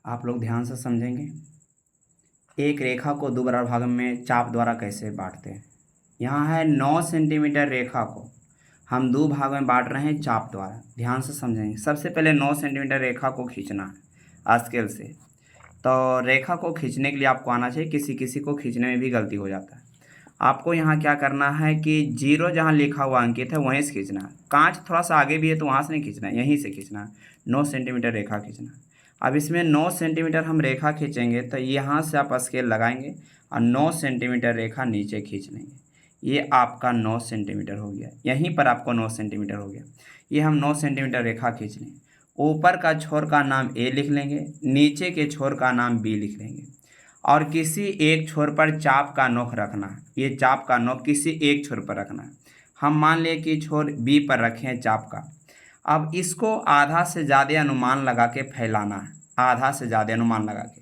आप लोग ध्यान से समझेंगे। एक रेखा को दो बराबर भागों में चाप द्वारा कैसे बांटते हैं। यहाँ है 9 सेंटीमीटर रेखा को हम दो भागों में बांट रहे हैं चाप द्वारा। ध्यान से समझेंगे। सबसे पहले 9 सेंटीमीटर रेखा को खींचना है स्केल से। तो रेखा को खींचने के लिए आपको आना चाहिए। किसी किसी को खींचने में भी गलती हो जाता है। आपको यहाँ क्या करना है कि 0 जहाँ लिखा हुआ अंकित है वहीं से खींचना है। कांच थोड़ा सा आगे भी है तो वहाँ से नहीं खींचना है, यहीं से खींचना है। 9 सेंटीमीटर रेखा खींचना है। अब इसमें 9 सेंटीमीटर हम रेखा खींचेंगे तो यहाँ से आप स्केल लगाएंगे और 9 सेंटीमीटर रेखा नीचे खींच लेंगे। ये आपका 9 सेंटीमीटर हो गया। यहीं पर आपको 9 सेंटीमीटर हो गया। ये हम 9 सेंटीमीटर रेखा खींच लें। ऊपर का छोर का नाम ए लिख लेंगे, नीचे के छोर का नाम बी लिख लेंगे और किसी एक छोर पर चाप का नोक रखना है। ये चाप का नोक किसी एक छोर पर रखना है। हम मान लें कि छोर बी पर रखे हैं चाप का। अब इसको आधा से ज़्यादा अनुमान लगा के फैलाना है, आधा से ज़्यादा अनुमान लगा के,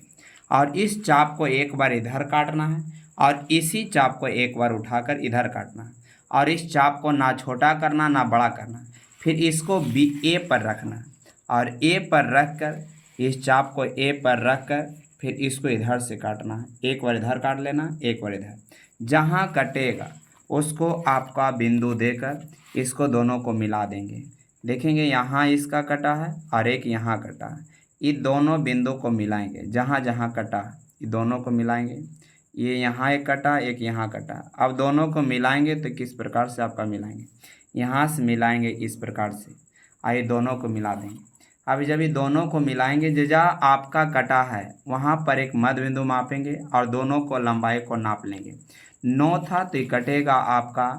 और इस चाप को एक बार इधर काटना है और इसी चाप को एक बार उठाकर इधर काटना है और इस चाप को ना छोटा करना ना बड़ा करना। फिर इसको बी ए पर रखना है और ए पर रख कर इस चाप को ए पर रख कर फिर इसको इधर से काटना है। एक बार इधर काट लेना, एक बार इधर। जहाँ कटेगा उसको आपका बिंदु देकर इसको दोनों को मिला देंगे। देखेंगे यहाँ इसका कटा है और एक यहाँ कटा है। ये दोनों बिंदु को मिलाएंगे। जहाँ जहाँ कटा ये दोनों को मिलाएंगे। ये यहाँ एक कटा, एक यहाँ कटा। अब दोनों को मिलाएंगे तो किस प्रकार से आपका मिलाएंगे, यहाँ से मिलाएंगे इस प्रकार से। आइए दोनों को मिला देंगे। अब जब ये दोनों को मिलाएंगे, जहाँ आपका कटा है वहाँ पर एक मध्य बिंदु मापेंगे और दोनों को लंबाई को नाप लेंगे। 9 था तो ये कटेगा आपका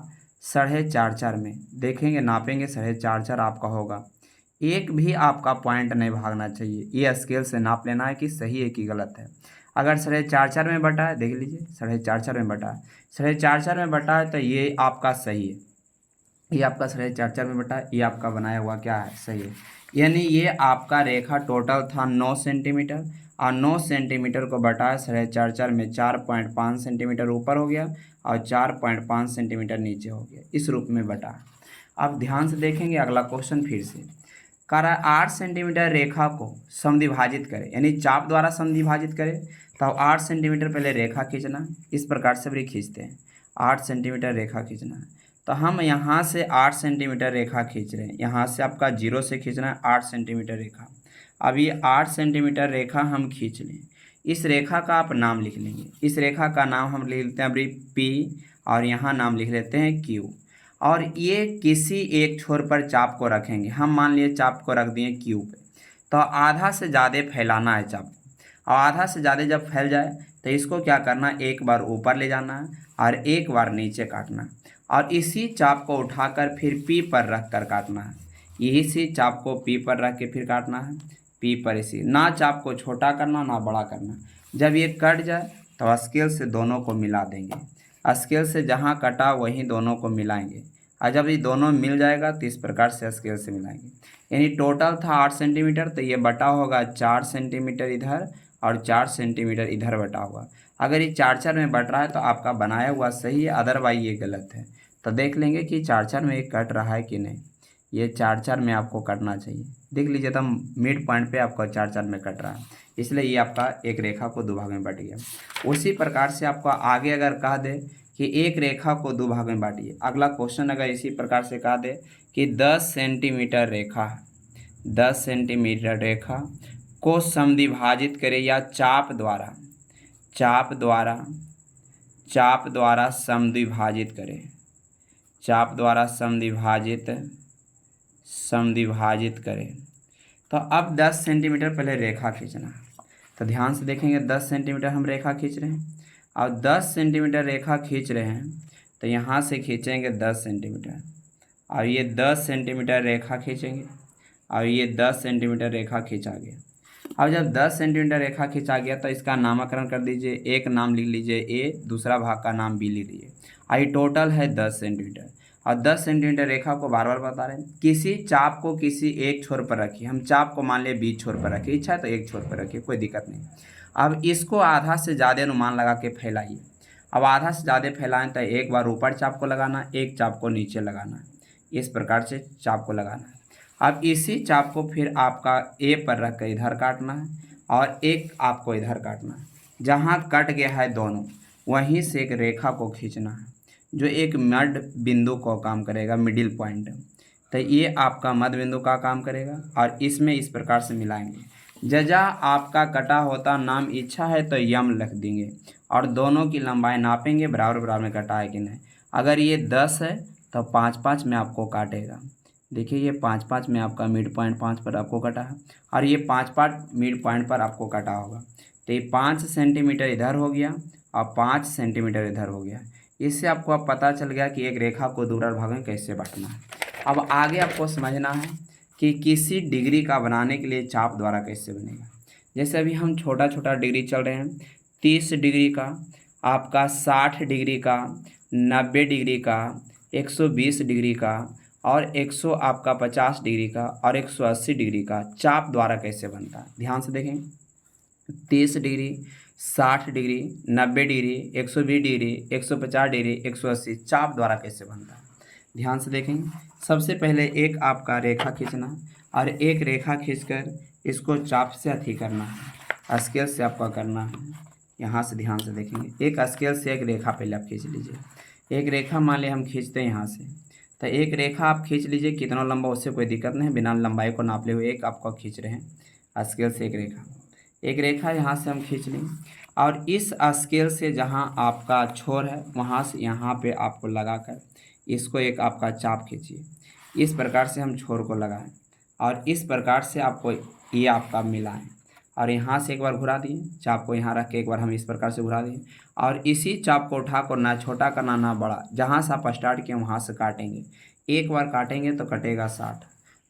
4.5 में। देखेंगे नापेंगे 4.5 आपका होगा। एक भी आपका पॉइंट नहीं भागना चाहिए। ये स्केल से नाप लेना है कि सही है कि गलत है। अगर 4.5 में बटा है, देख लीजिए 4.5 में बटा है, 4.5 में बटा है तो ये आपका सही है। ये आपका 4.5 में बटा है, ये आपका बनाया हुआ क्या है, सही है। यानी ये आपका रेखा टोटल था 9 सेंटीमीटर और 9 सेंटीमीटर को बटा 4.5 में 4.5 सेंटीमीटर ऊपर हो गया और 4.5 सेंटीमीटर नीचे हो गया। इस रूप में बटा। अब ध्यान से देखेंगे अगला क्वेश्चन फिर से। कह रहा है 8 सेंटीमीटर रेखा को समद्विभाजित करें, यानी चाप द्वारा समद्विभाजित करें। तो 8 सेंटीमीटर पहले रेखा खींचना, इस प्रकार से भी खींचते हैं। 8 सेंटीमीटर रेखा खींचना है तो हम यहाँ से 8 सेंटीमीटर रेखा खींच रहे हैं। यहाँ से आपका 0 से खींचना है 8 सेंटीमीटर रेखा। अब ये 8 सेंटीमीटर रेखा हम खींच लें। इस रेखा का आप नाम लिख लेंगे। इस रेखा का नाम हम लिख लेते हैं अभी पी और यहाँ नाम लिख लेते हैं क्यू। और ये किसी एक छोर पर चाप को रखेंगे। हम मान लिए चाप को रख दिए क्यू पे। तो आधा से ज़्यादा फैलाना है चाप को। और आधा से ज़्यादा जब फैल जाए तो इसको क्या करना है, एक बार ऊपर ले जाना है और एक बार नीचे काटना है और इसी चाप को उठाकर फिर पी पर रख कर काटना है। यही सी चाप को पी पर रख के फिर काटना है। पी पर इसी, ना चाप को छोटा करना ना बड़ा करना। जब ये कट जाए तो स्केल से दोनों को मिला देंगे। स्केल से जहाँ कटा वहीं दोनों को मिलाएंगे और जब ये दोनों मिल जाएगा तो इस प्रकार से स्केल से मिलाएंगे। यानी टोटल था 8 सेंटीमीटर तो ये बटा होगा 4 सेंटीमीटर इधर और 4 सेंटीमीटर इधर बटा होगा। अगर ये 4-4 में बट रहा है तो आपका बनाया हुआ सही है, अदरवाइज ये गलत है। तो देख लेंगे कि 4-4 में ये कट रहा है कि नहीं। ये 4-4 में आपको कटना चाहिए। देख लीजिए तो मिड पॉइंट पे आपका 4-4 में कट रहा है, इसलिए ये आपका एक रेखा को दो भाग में बट गया। उसी प्रकार से आपको आगे अगर कह दे कि एक रेखा को दो भाग में बांटिए, अगला क्वेश्चन अगर इसी प्रकार से कह दे कि 10 सेंटीमीटर रेखा है, 10 सेंटीमीटर रेखा को समद्विभाजित करें या चाप द्वारा समद्विभाजित करें, चाप द्वारा समद्विभाजित करें। तो अब 10 सेंटीमीटर पहले रेखा खींचना। तो ध्यान से देखेंगे 10 सेंटीमीटर हम रेखा खींच रहे हैं और 10 सेंटीमीटर रेखा खींच रहे हैं तो यहाँ से खींचेंगे 10 सेंटीमीटर और ये 10 सेंटीमीटर रेखा खींचेंगे और ये 10 सेंटीमीटर रेखा खींचा गया। अब जब 10 सेंटीमीटर रेखा खींचा गया तो इसका नामकरण कर दीजिए। एक नाम लिख लीजिए ए, दूसरा भाग का नाम बी लिख लीजिए। आई टोटल है 10 सेंटीमीटर और 10 सेंटीमीटर रेखा को बार बार बता रहे हैं। किसी चाप को किसी एक छोर पर रखिए। हम चाप को मान लिया बीच छोर पर रखिए, इच्छा है तो एक छोर पर रखिए, कोई दिक्कत नहीं। अब इसको आधा से ज़्यादा अनुमान लगा के फैलाइए। अब आधा से ज़्यादा फैलाएं तो एक बार ऊपर चाप को लगाना, एक चाप को नीचे लगाना, इस प्रकार से चाप को लगाना है। अब इसी चाप को फिर आपका ए पर रख कर इधर काटना है और एक आपको इधर काटना है। जहाँ कट गया है दोनों, वहीं से एक रेखा को खींचना है जो एक मध्य बिंदु को काम करेगा, मिडिल पॉइंट। तो ये आपका मध्य बिंदु का काम करेगा और इसमें इस प्रकार से मिलाएंगे। जजा आपका कटा होता नाम इच्छा है तो यम लिख देंगे और दोनों की लंबाई नापेंगे बराबर बराबर में कटा है कि नहीं। अगर ये 10 है तो 5-5 में आपको काटेगा। देखिए ये 5-5 में आपका मिड पॉइंट 5 पर आपको कटा है और ये 5-5 मिड पॉइंट पर आपको कटा होगा। तो ये 5 सेंटीमीटर इधर हो गया और 5 सेंटीमीटर इधर हो गया। इससे आपको अब पता चल गया कि एक रेखा को दूसरे भाग में कैसे बांटना है। अब आगे आपको समझना है कि किसी डिग्री का बनाने के लिए चाप द्वारा कैसे बनेगा। जैसे अभी हम छोटा छोटा डिग्री चल रहे हैं, 30 डिग्री का, आपका 60 डिग्री का, 90 डिग्री का, 120 डिग्री का और 100 आपका 50 डिग्री का और 180 डिग्री का चाप द्वारा कैसे बनता है। ध्यान से देखें, 30 degree, 60 degree, 90 degree, 120 degree, 150 degree, 180 चाप द्वारा कैसे बनता है। ध्यान से देखें, सबसे पहले एक आपका रेखा खींचना और एक रेखा खींचकर इसको चाप से अथी करना है, स्केल से आपका करना है। यहाँ से ध्यान से देखेंगे, एक स्केल से एक रेखा पहले आप खींच लीजिए। एक रेखा मान लिया हम खींचते हैं यहाँ से, तो एक रेखा आप खींच लीजिए, कितना लंबा उससे कोई दिक्कत नहीं, बिना लंबाई को नाप ले हुए एक आपको खींच रहे हैं स्केल से एक रेखा यहाँ से हम खींच लें और इस स्केल से जहाँ आपका छोर है वहाँ से यहाँ पे आपको लगाकर इसको एक आपका चाप खींचिए। इस प्रकार से हम छोर को लगाएं और इस प्रकार से आपको ये आपका मिलाएं और यहाँ से एक बार घुरा दिए, चाप को यहाँ रख के एक बार हम इस प्रकार से घुरा दिए और इसी चाप को उठा कर ना छोटा करना ना बड़ा, जहाँ से आप स्टार्ट किए वहाँ से काटेंगे। एक बार काटेंगे तो कटेगा 60,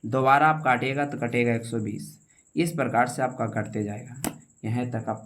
दोबारा आप काटिएगा तो कटेगा 120। इस प्रकार से आपका कटते जाएगा, यहाँ तक आप